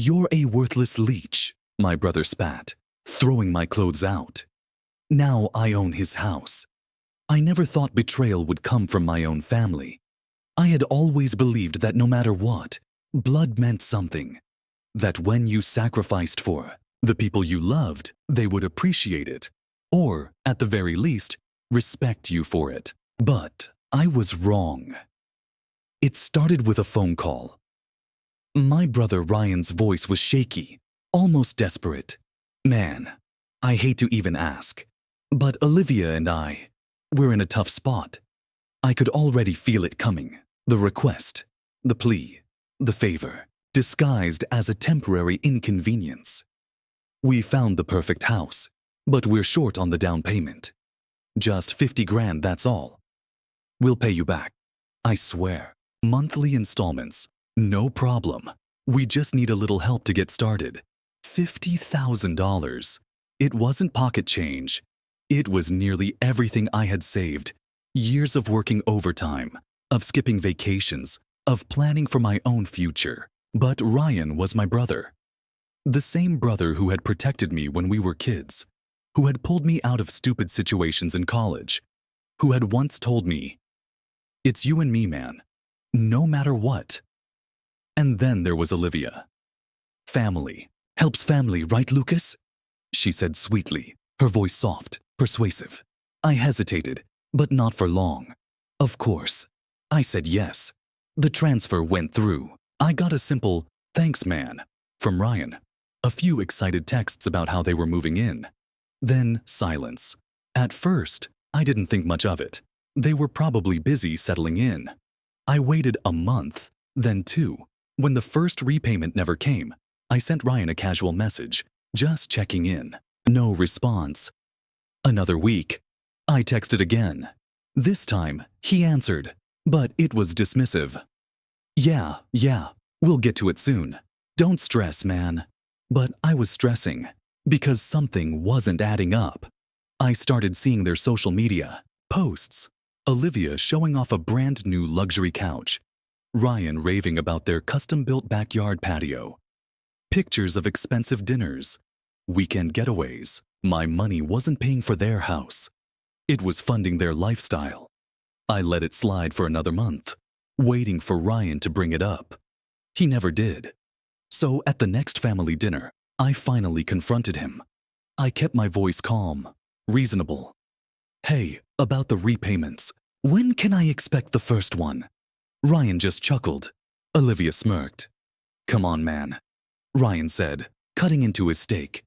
"You're a worthless leech," my brother spat, throwing my clothes out. Now I own his house. I never thought betrayal would come from my own family. I had always believed that no matter what, blood meant something. That when you sacrificed for the people you loved, they would appreciate it, or, at the very least, respect you for it. But I was wrong. It started with a phone call. My brother Ryan's voice was shaky, almost desperate. Man, I hate to even ask, but Olivia and we're in a tough spot. I could already feel it coming. The request, the plea, the favor, disguised as a temporary inconvenience. We found the perfect house, but we're short on the down payment. Just 50 grand, that's all. We'll pay you back. I swear. Monthly installments. No problem. We just need a little help to get started. $50,000. It wasn't pocket change. It was nearly everything I had saved. Years of working overtime, of skipping vacations, of planning for my own future. But Ryan was my brother. The same brother who had protected me when we were kids, who had pulled me out of stupid situations in college, who had once told me, "It's you and me, man, no matter what." And then there was Olivia. Family helps family, right, Lucas? She said sweetly, her voice soft, persuasive. I hesitated, but not for long. Of course, I said yes. The transfer went through. I got a simple, "Thanks, man," from Ryan. A few excited texts about how they were moving in. Then silence. At first, I didn't think much of it. They were probably busy settling in. I waited a month, then 2. When the first repayment never came, I sent Ryan a casual message, just checking in. No response. Another week. I texted again. This time, he answered, but it was dismissive. Yeah, we'll get to it soon. Don't stress, man." But I was stressing, because something wasn't adding up. I started seeing their social media posts. Olivia showing off a brand new luxury couch. Ryan raving about their custom-built backyard patio. Pictures of expensive dinners. Weekend getaways. My money wasn't paying for their house. It was funding their lifestyle. I let it slide for another month, waiting for Ryan to bring it up. He never did. So at the next family dinner, I finally confronted him. I kept my voice calm, reasonable. "Hey, about the repayments. When can I expect the first one?" Ryan just chuckled. Olivia smirked. "Come on, man," Ryan said, cutting into his steak.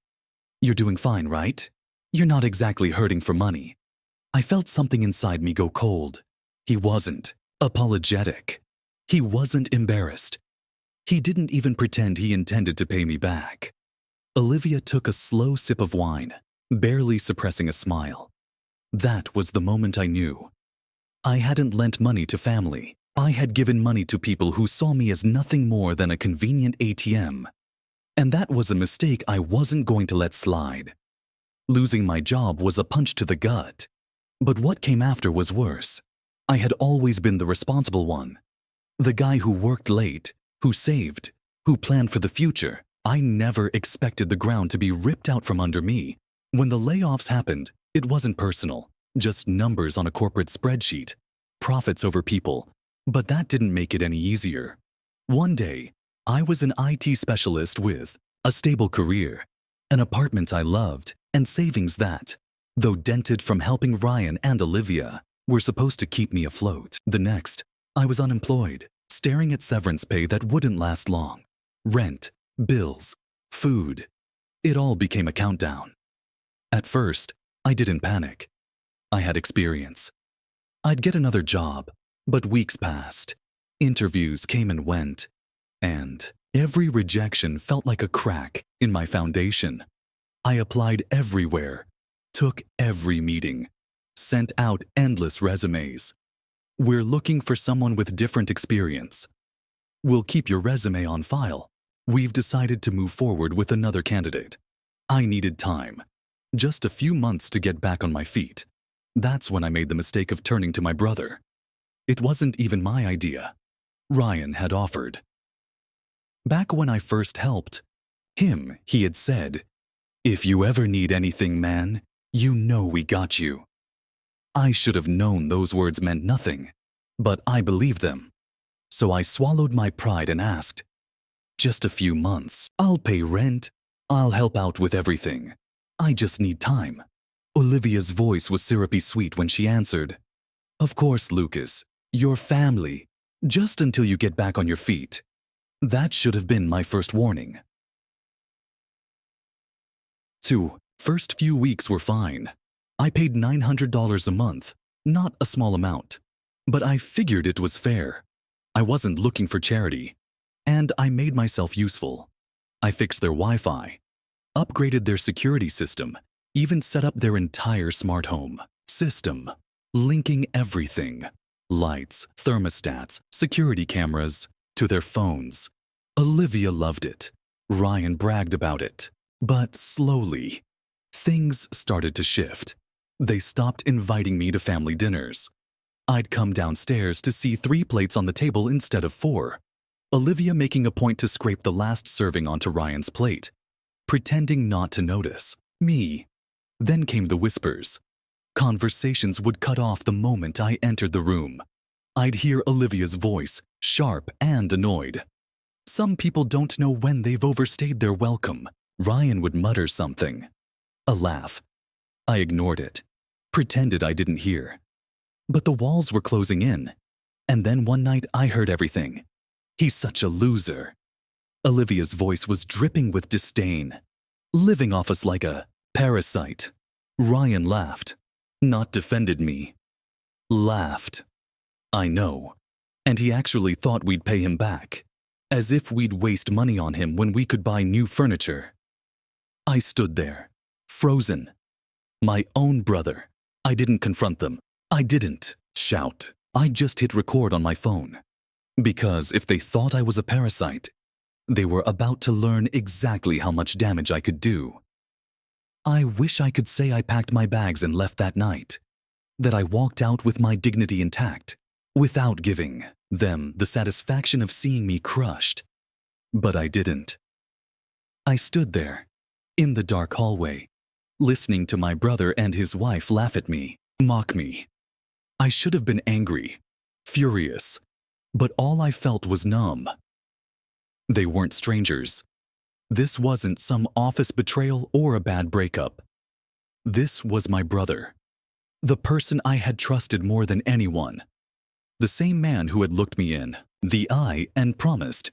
"You're doing fine, right? You're not exactly hurting for money." I felt something inside me go cold. He wasn't apologetic. He wasn't embarrassed. He didn't even pretend he intended to pay me back. Olivia took a slow sip of wine, barely suppressing a smile. That was the moment I knew. I hadn't lent money to family. I had given money to people who saw me as nothing more than a convenient ATM. And that was a mistake I wasn't going to let slide. Losing my job was a punch to the gut. But what came after was worse. I had always been the responsible one. The guy who worked late, who saved, who planned for the future. I never expected the ground to be ripped out from under me. When the layoffs happened, it wasn't personal, just numbers on a corporate spreadsheet, profits over people. But that didn't make it any easier. One day, I was an IT specialist with a stable career, an apartment I loved, and savings that, though dented from helping Ryan and Olivia, were supposed to keep me afloat. The next, I was unemployed, staring at severance pay that wouldn't last long. Rent, bills, food. It all became a countdown. At first, I didn't panic. I had experience. I'd get another job, but weeks passed. Interviews came and went, and every rejection felt like a crack in my foundation. I applied everywhere, took every meeting, sent out endless resumes. "We're looking for someone with different experience. We'll keep your resume on file. We've decided to move forward with another candidate." I needed time, just a few months to get back on my feet. That's when I made the mistake of turning to my brother. It wasn't even my idea. Ryan had offered. Back when I first helped him, he had said, "If you ever need anything, man, you know we got you." I should have known those words meant nothing, but I believed them. So I swallowed my pride and asked, "Just a few months. I'll pay rent. I'll help out with everything. I just need time." Olivia's voice was syrupy sweet when she answered, "Of course, Lucas. Your family. Just until you get back on your feet." That should have been my first warning. 2. First few weeks were fine. I paid $900 a month, not a small amount. But I figured it was fair. I wasn't looking for charity. And I made myself useful. I fixed their Wi-Fi, upgraded their security system, even set up their entire smart home system, linking everything, lights, thermostats, security cameras, to their phones. Olivia loved it. Ryan bragged about it. But slowly, things started to shift. They stopped inviting me to family dinners. I'd come downstairs to see 3 plates on the table instead of 4. Olivia making a point to scrape the last serving onto Ryan's plate, pretending not to notice me. Then came the whispers. Conversations would cut off the moment I entered the room. I'd hear Olivia's voice, sharp and annoyed. "Some people don't know when they've overstayed their welcome." Ryan would mutter something. A laugh. I ignored it, pretended I didn't hear. But the walls were closing in. And then one night I heard everything. "He's such a loser." Olivia's voice was dripping with disdain, living off us like a parasite. Ryan laughed, not defended me. Laughed. I know. And he actually thought we'd pay him back, as if we'd waste money on him when we could buy new furniture. I stood there, frozen. My own brother. I didn't confront them. I didn't shout. I just hit record on my phone. Because if they thought I was a parasite, they were about to learn exactly how much damage I could do. I wish I could say I packed my bags and left that night, that I walked out with my dignity intact, without giving them the satisfaction of seeing me crushed. But I didn't. I stood there, in the dark hallway, listening to my brother and his wife laugh at me, mock me. I should have been angry, furious, but all I felt was numb. They weren't strangers. This wasn't some office betrayal or a bad breakup. This was my brother, the person I had trusted more than anyone. The same man who had looked me in the eye and promised,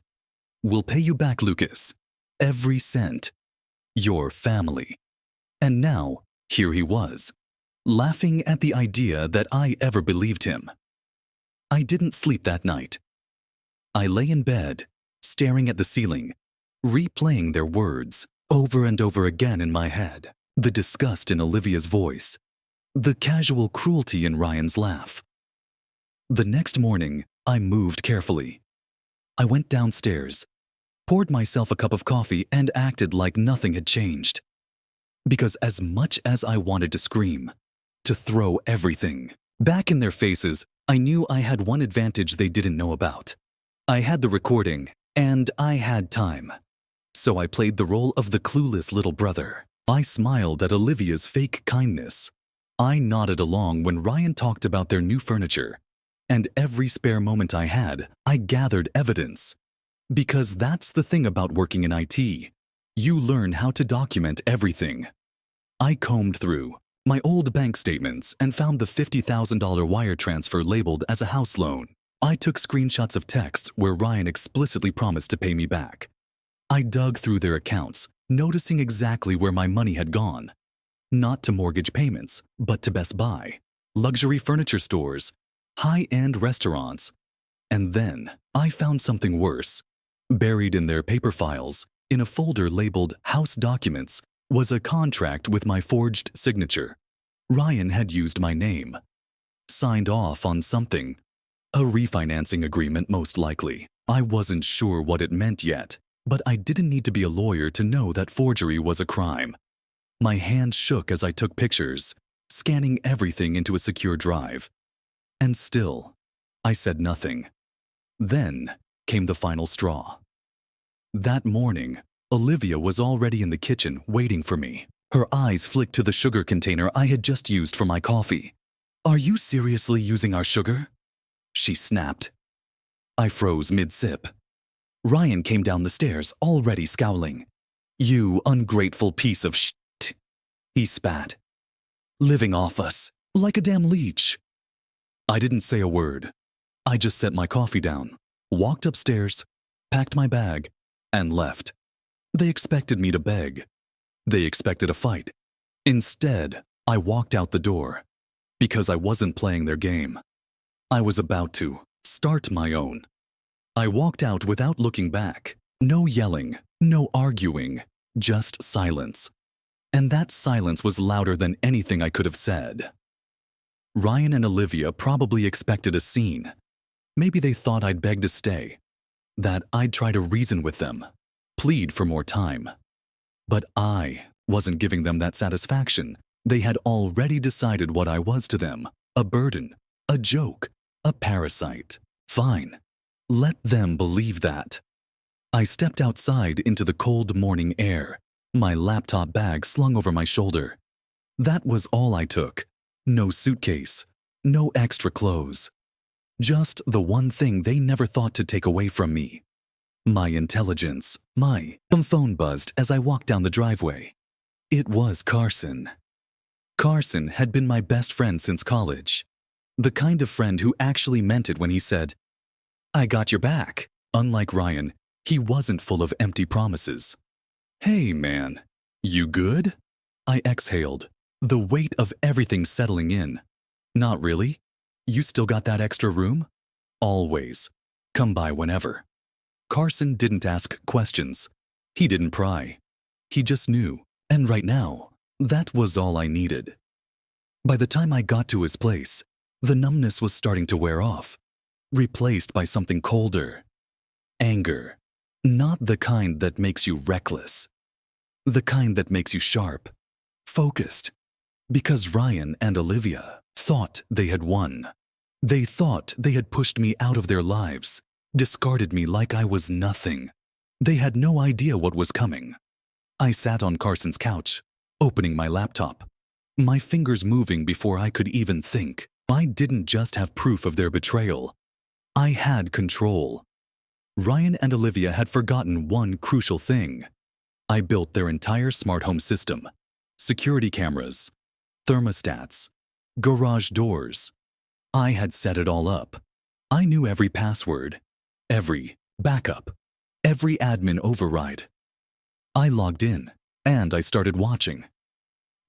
"We'll pay you back, Lucas. Every cent. Your family." And now, here he was, laughing at the idea that I ever believed him. I didn't sleep that night. I lay in bed, staring at the ceiling, replaying their words over and over again in my head. The disgust in Olivia's voice, the casual cruelty in Ryan's laugh. The next morning, I moved carefully. I went downstairs, poured myself a cup of coffee, and acted like nothing had changed. Because as much as I wanted to scream, to throw everything back in their faces, I knew I had one advantage they didn't know about. I had the recording, and I had time. So I played the role of the clueless little brother. I smiled at Olivia's fake kindness. I nodded along when Ryan talked about their new furniture. And every spare moment I had, I gathered evidence. Because that's the thing about working in IT. You learn how to document everything. I combed through my old bank statements and found the $50,000 wire transfer labeled as a house loan. I took screenshots of texts where Ryan explicitly promised to pay me back. I dug through their accounts, noticing exactly where my money had gone. Not to mortgage payments, but to Best Buy, luxury furniture stores, high-end restaurants. And then I found something worse. Buried in their paper files, in a folder labeled House Documents, was a contract with my forged signature. Ryan had used my name. Signed off on something. A refinancing agreement, most likely. I wasn't sure what it meant yet, but I didn't need to be a lawyer to know that forgery was a crime. My hand shook as I took pictures, scanning everything into a secure drive. And still, I said nothing. Then came the final straw. That morning, Olivia was already in the kitchen waiting for me. Her eyes flicked to the sugar container I had just used for my coffee. "Are you seriously using our sugar?" she snapped. I froze mid-sip. Ryan came down the stairs, already scowling. "You ungrateful piece of shit," he spat. "Living off us, like a damn leech." I didn't say a word. I just set my coffee down, walked upstairs, packed my bag, and left. They expected me to beg. They expected a fight. Instead, I walked out the door, because I wasn't playing their game. I was about to start my own. I walked out without looking back. No yelling, no arguing, just silence. And that silence was louder than anything I could have said. Ryan and Olivia probably expected a scene. Maybe they thought I'd beg to stay, that I'd try to reason with them, plead for more time. But I wasn't giving them that satisfaction. They had already decided what I was to them: a burden, a joke, a parasite. Fine. Let them believe that. I stepped outside into the cold morning air, my laptop bag slung over my shoulder. That was all I took. No suitcase, no extra clothes. Just the one thing they never thought to take away from me: my intelligence. My phone buzzed as I walked down the driveway. It was Carson. Carson had been my best friend since college. The kind of friend who actually meant it when he said, "I got your back." Unlike Ryan, he wasn't full of empty promises. "Hey, man, you good?" I exhaled, the weight of everything settling in. "Not really. You still got that extra room?" "Always. Come by whenever." Carson didn't ask questions. He didn't pry. He just knew, and right now, that was all I needed. By the time I got to his place, the numbness was starting to wear off, replaced by something colder. Anger. Not the kind that makes you reckless. The kind that makes you sharp, focused. Because Ryan and Olivia thought they had won. They thought they had pushed me out of their lives, discarded me like I was nothing. They had no idea what was coming. I sat on Carson's couch, opening my laptop, my fingers moving before I could even think. I didn't just have proof of their betrayal. I had control. Ryan and Olivia had forgotten one crucial thing. I built their entire smart home system: security cameras, thermostats, garage doors. I had set it all up. I knew every password, every backup, every admin override. I logged in, and I started watching.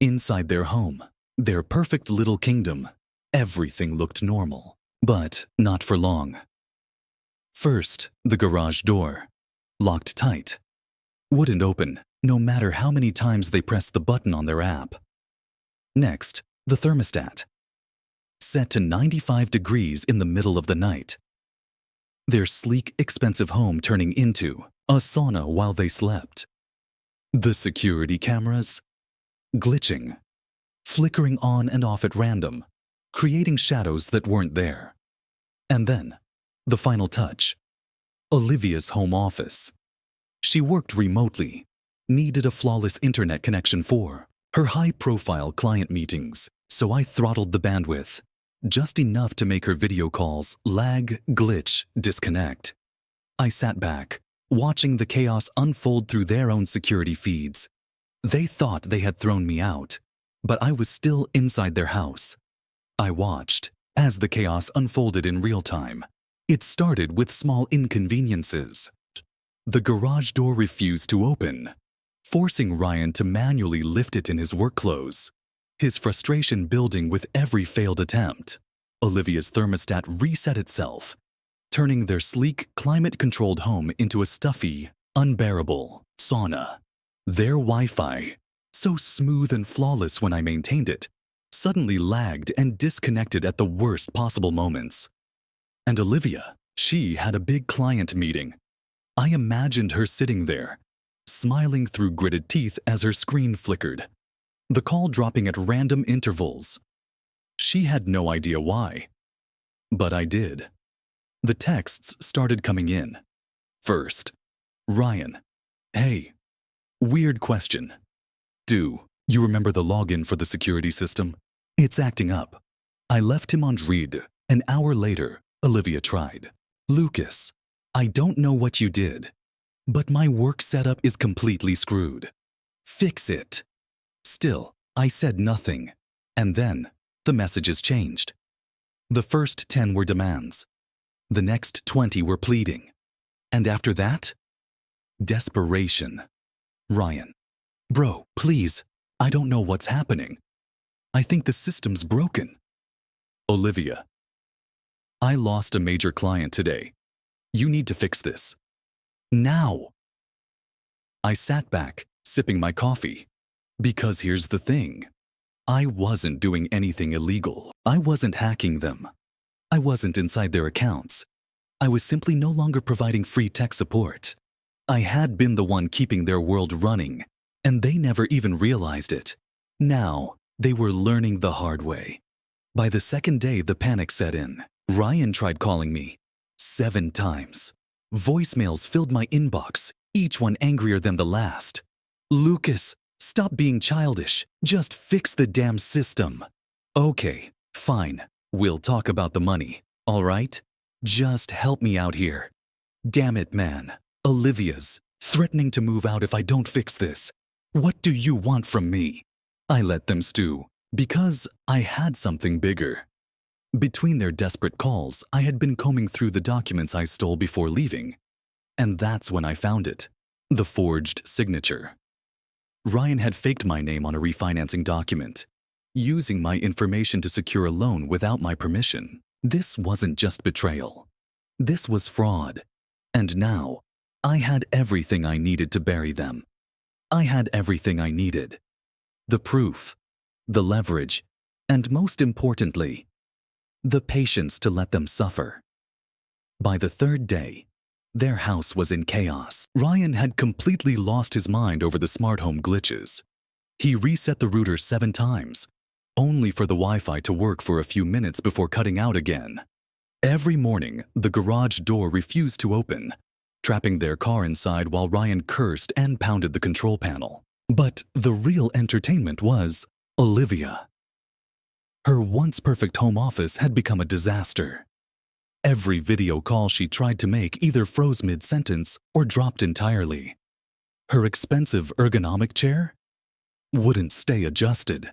Inside their home, their perfect little kingdom, everything looked normal, but not for long. First, the garage door, locked tight. Wouldn't open, no matter how many times they pressed the button on their app. Next, the thermostat, set to 95 degrees in the middle of the night. Their sleek, expensive home turning into a sauna while they slept. The security cameras, glitching, flickering on and off at random, creating shadows that weren't there. And then, the final touch: Olivia's home office. She worked remotely, needed a flawless internet connection for her high-profile client meetings, so I throttled the bandwidth, just enough to make her video calls lag, glitch, disconnect. I sat back, watching the chaos unfold through their own security feeds. They thought they had thrown me out, but I was still inside their house. I watched as the chaos unfolded in real time. It started with small inconveniences. The garage door refused to open, forcing Ryan to manually lift it in his work clothes, his frustration building with every failed attempt. Olivia's thermostat reset itself, turning their sleek, climate-controlled home into a stuffy, unbearable sauna. Their Wi-Fi, so smooth and flawless when I maintained it, suddenly lagged and disconnected at the worst possible moments. And Olivia, she had a big client meeting. I imagined her sitting there, smiling through gritted teeth as her screen flickered, the call dropping at random intervals. She had no idea why. But I did. The texts started coming in. First, Ryan, hey, weird question. Do you remember the login for the security system? It's acting up. I left him on read. An hour later, Olivia tried. Lucas, I don't know what you did, but my work setup is completely screwed. Fix it. Still, I said nothing. And then, the messages changed. The first 10 were demands. The next 20 were pleading. And after that, desperation. Ryan, bro, please, I don't know what's happening. I think the system's broken. Olivia, I lost a major client today. You need to fix this. Now. I sat back, sipping my coffee. Because here's the thing. I wasn't doing anything illegal. I wasn't hacking them. I wasn't inside their accounts. I was simply no longer providing free tech support. I had been the one keeping their world running, and they never even realized it. Now, they were learning the hard way. By the second day, the panic set in. Ryan tried calling me 7 times. Voicemails filled my inbox, each one angrier than the last. Lucas, stop being childish. Just fix the damn system. Okay, fine. We'll talk about the money, all right? Just help me out here. Damn it, man. Olivia's threatening to move out if I don't fix this. What do you want from me? I let them stew, because I had something bigger. Between their desperate calls, I had been combing through the documents I stole before leaving. And that's when I found it. The forged signature. Ryan had faked my name on a refinancing document, using my information to secure a loan without my permission. This wasn't just betrayal. This was fraud. And now, I had everything I needed to bury them. I had everything I needed. The proof, the leverage, and most importantly, the patience to let them suffer. By the third day, their house was in chaos. Ryan had completely lost his mind over the smart home glitches. He reset the router 7 times, only for the Wi-Fi to work for a few minutes before cutting out again. Every morning, the garage door refused to open, trapping their car inside while Ryan cursed and pounded the control panel. But the real entertainment was Olivia. Her once perfect home office had become a disaster. Every video call she tried to make either froze mid-sentence or dropped entirely. Her expensive ergonomic chair wouldn't stay adjusted.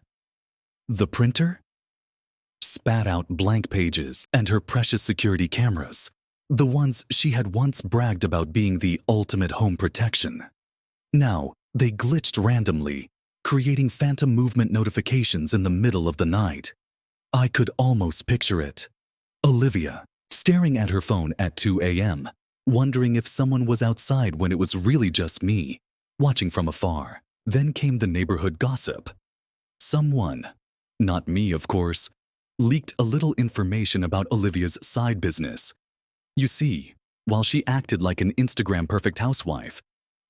The printer spat out blank pages, and her precious security cameras, the ones she had once bragged about being the ultimate home protection. Now, they glitched randomly, creating phantom movement notifications in the middle of the night. I could almost picture it. Olivia, staring at her phone at 2 a.m., wondering if someone was outside when it was really just me, watching from afar. Then came the neighborhood gossip. Someone, not me of course, leaked a little information about Olivia's side business. You see, while she acted like an Instagram-perfect housewife,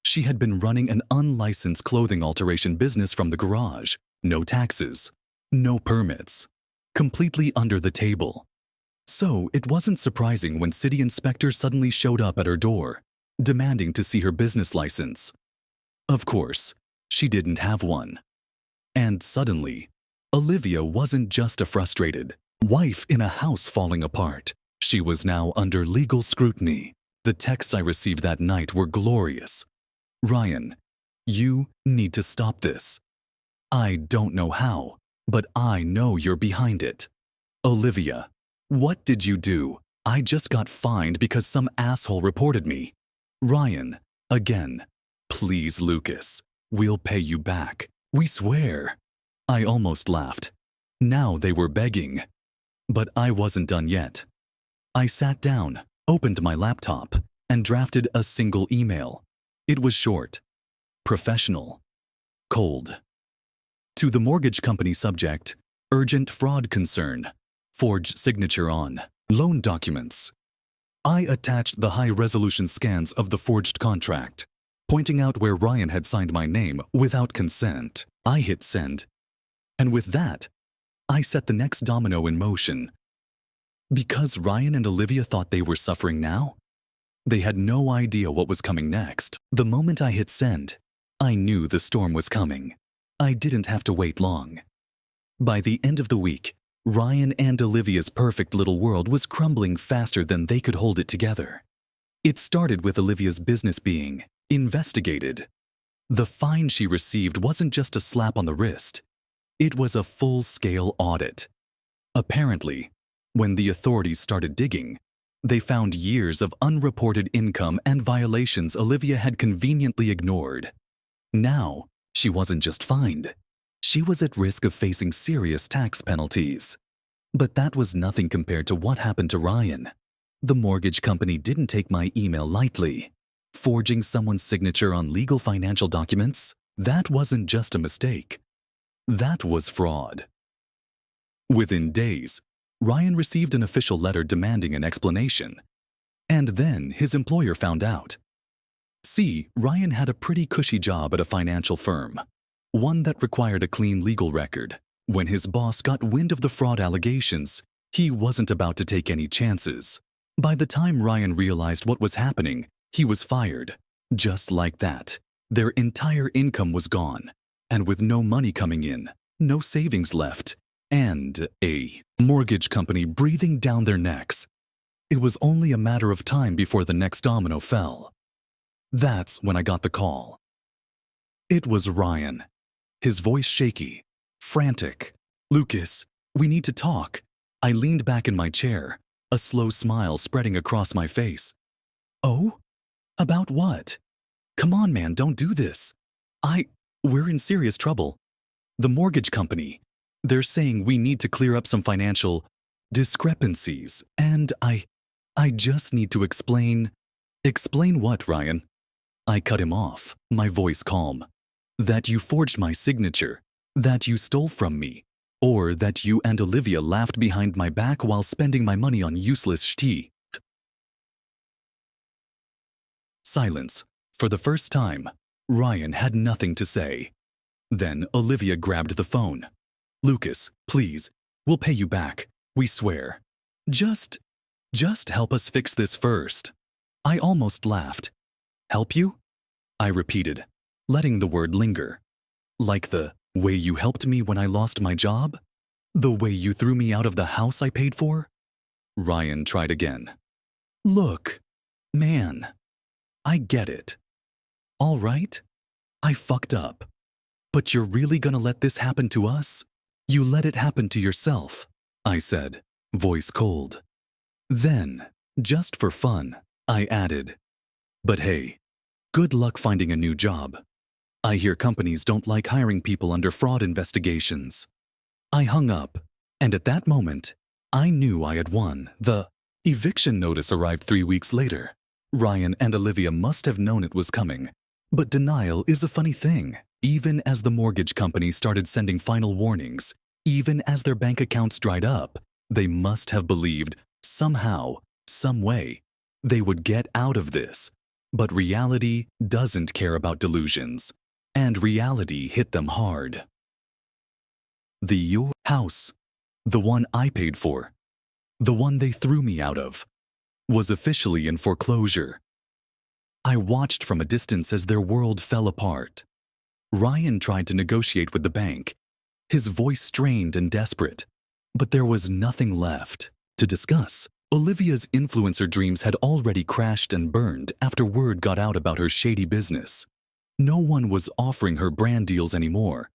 she had been running an unlicensed clothing alteration business from the garage. No taxes, no permits, completely under the table. So it wasn't surprising when city inspectors suddenly showed up at her door, demanding to see her business license. Of course, she didn't have one. And suddenly, Olivia wasn't just a frustrated wife in a house falling apart. She was now under legal scrutiny. The texts I received that night were glorious. Ryan, you need to stop this. I don't know how, but I know you're behind it. Olivia, what did you do? I just got fined because some asshole reported me. Ryan, again, please, Lucas, we'll pay you back. We swear. I almost laughed. Now they were begging. But I wasn't done yet. I sat down, opened my laptop, and drafted a single email. It was short, professional, cold. To the mortgage company subject, urgent fraud concern, forged signature on loan documents. I attached the high-resolution scans of the forged contract, pointing out where Ryan had signed my name without consent. I hit send. And with that, I set the next domino in motion. Because Ryan and Olivia thought they were suffering now, They had no idea what was coming next. The moment I hit send, I knew the storm was coming. I didn't have to wait long. By the end of the week, Ryan and Olivia's perfect little world was crumbling faster than they could hold it together. It started with Olivia's business being investigated. The fine she received wasn't just a slap on the wrist. It was a full-scale audit. Apparently, when the authorities started digging, they found years of unreported income and violations Olivia had conveniently ignored. Now, she wasn't just fined. She was at risk of facing serious tax penalties. But that was nothing compared to what happened to Ryan. The mortgage company didn't take my email lightly. Forging someone's signature on legal financial documents, that wasn't just a mistake. That was fraud. Within days, Ryan received an official letter demanding an explanation. And then his employer found out. See, Ryan had a pretty cushy job at a financial firm, one that required a clean legal record. When his boss got wind of the fraud allegations, he wasn't about to take any chances. By the time Ryan realized what was happening, he was fired. Just like that, their entire income was gone, and with no money coming in, no savings left, and a mortgage company breathing down their necks. It was only a matter of time before the next domino fell. That's when I got the call. It was Ryan, his voice shaky, frantic. "Lucas, we need to talk." I leaned back in my chair, a slow smile spreading across my face. "Oh? About what? Come on, man, don't do this. We're in serious trouble. The mortgage company, they're saying we need to clear up some financial discrepancies, and I just need to explain." "Explain what, Ryan?" I cut him off, my voice calm. "That you forged my signature, that you stole from me, or that you and Olivia laughed behind my back while spending my money on useless shit." Silence. For the first time, Ryan had nothing to say. Then Olivia grabbed the phone. "Lucas, please, we'll pay you back, we swear. Just help us fix this first." I almost laughed. "Help you?" I repeated, letting the word linger. "Like the way you helped me when I lost my job? The way you threw me out of the house I paid for?" Ryan tried again. "Look, man, I get it. All right, I fucked up. But you're really gonna let this happen to us? You let it happen to yourself," I said, voice cold. Then, just for fun, I added, "But hey, good luck finding a new job. I hear companies don't like hiring people under fraud investigations." I hung up, and at that moment, I knew I had won. The eviction notice arrived 3 weeks later. Ryan and Olivia must have known it was coming. But denial is a funny thing. Even as the mortgage company started sending final warnings, even as their bank accounts dried up, they must have believed, somehow, some way, they would get out of this. But reality doesn't care about delusions, and reality hit them hard. Your house, the one I paid for, the one they threw me out of, was officially in foreclosure. I watched from a distance as their world fell apart. Ryan tried to negotiate with the bank, his voice strained and desperate, but there was nothing left to discuss. Olivia's influencer dreams had already crashed and burned after word got out about her shady business. No one was offering her brand deals anymore.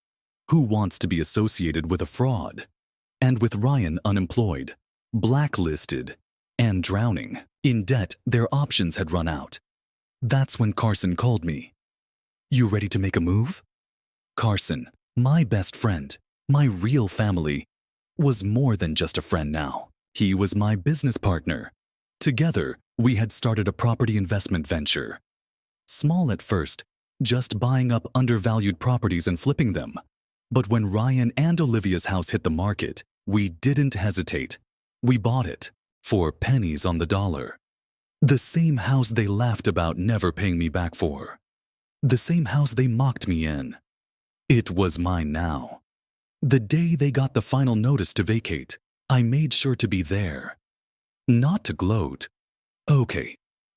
Who wants to be associated with a fraud? And with Ryan unemployed, blacklisted, and drowning in debt, their options had run out. That's when Carson called me. "You ready to make a move?" Carson, my best friend, my real family, was more than just a friend now. He was my business partner. Together, we had started a property investment venture. Small at first, just buying up undervalued properties and flipping them. But when Ryan and Olivia's house hit the market, we didn't hesitate. We bought it for pennies on the dollar. The same house they laughed about never paying me back for. The same house they mocked me in. It was mine now. The day they got the final notice to vacate, I made sure to be there. Not to gloat. Okay,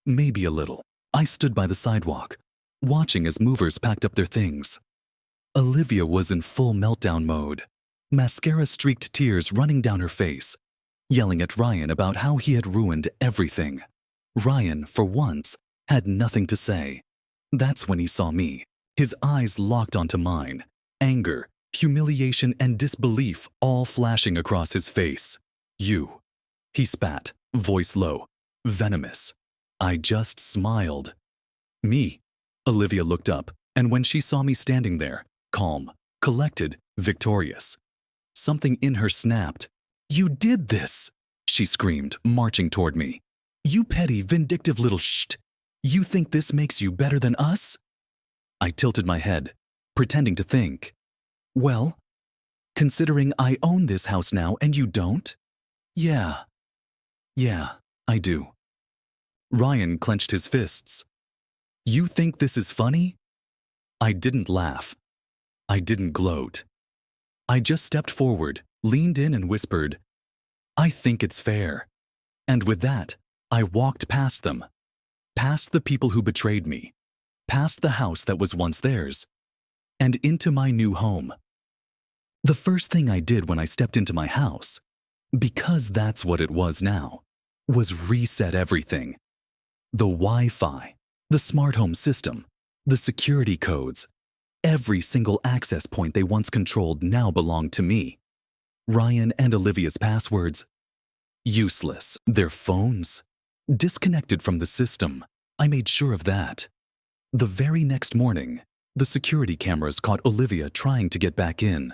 Maybe a little. I stood by the sidewalk, watching as movers packed up their things. Olivia was in full meltdown mode, mascara-streaked tears running down her face, yelling at Ryan about how he had ruined everything. Ryan, for once, had nothing to say. That's when he saw me. His eyes locked onto mine, anger, humiliation, and disbelief all flashing across his face. You. He spat, voice low, venomous. I just smiled. Me. Olivia looked up, and when she saw me standing there, calm, collected, victorious, something in her snapped. You did this, she screamed, marching toward me. You petty, vindictive little sht. You think this makes you better than us? I tilted my head, pretending to think. Well, considering I own this house now and you don't? Yeah, I do. Ryan clenched his fists. You think this is funny? I didn't laugh. I didn't gloat. I just stepped forward, leaned in and whispered, I think it's fair. And with that, I walked past them, past the people who betrayed me, past the house that was once theirs, and into my new home. The first thing I did when I stepped into my house, because that's what it was now, was reset everything. The Wi-Fi, the smart home system, the security codes, every single access point they once controlled now belonged to me. Ryan and Olivia's passwords, useless. Their phones, disconnected from the system. I made sure of that. The very next morning, the security cameras caught Olivia trying to get back in.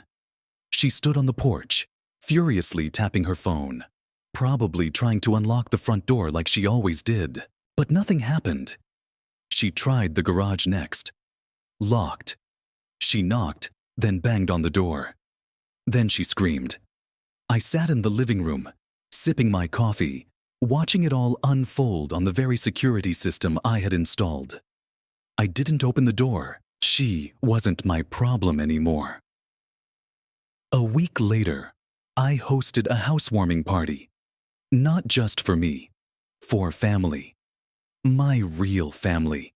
She stood on the porch, furiously tapping her phone, probably trying to unlock the front door like she always did. But nothing happened. She tried the garage next. Locked. She knocked, then banged on the door. Then she screamed. I sat in the living room, sipping my coffee, watching it all unfold on the very security system I had installed. I didn't open the door. She wasn't my problem anymore. A week later, I hosted a housewarming party. Not just for me, for family. My real family.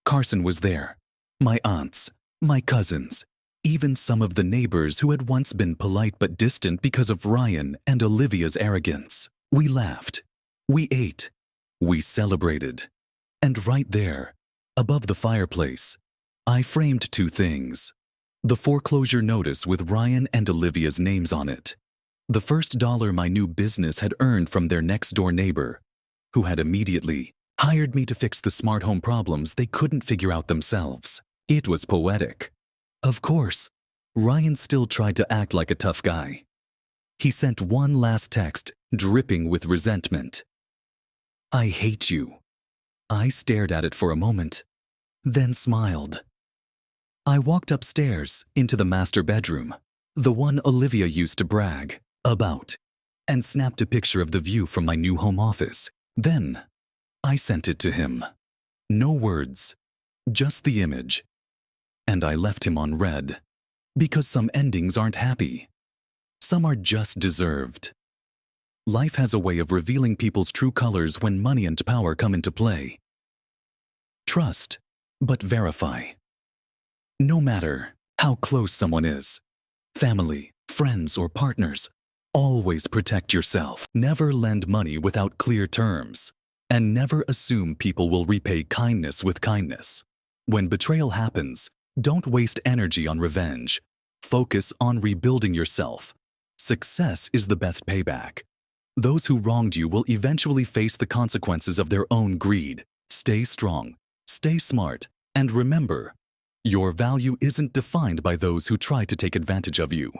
Carson was there, my aunts, my cousins, even some of the neighbors who had once been polite but distant because of Ryan and Olivia's arrogance. We laughed, we ate, we celebrated. And right there, above the fireplace, I framed two things. The foreclosure notice with Ryan and Olivia's names on it. The first dollar my new business had earned from their next-door neighbor, who had immediately hired me to fix the smart home problems they couldn't figure out themselves. It was poetic. Of course, Ryan still tried to act like a tough guy. He sent one last text, dripping with resentment. I hate you. I stared at it for a moment, then smiled. I walked upstairs into the master bedroom, the one Olivia used to brag about, and snapped a picture of the view from my new home office. Then, I sent it to him. No words, just the image. And I left him on red, because some endings aren't happy. Some are just deserved. Life has a way of revealing people's true colors when money and power come into play. Trust, but verify. No matter how close someone is, family, friends, or partners, always protect yourself. Never lend money without clear terms. And never assume people will repay kindness with kindness. When betrayal happens, don't waste energy on revenge. Focus on rebuilding yourself. Success is the best payback. Those who wronged you will eventually face the consequences of their own greed. Stay strong, stay smart, and remember, your value isn't defined by those who try to take advantage of you.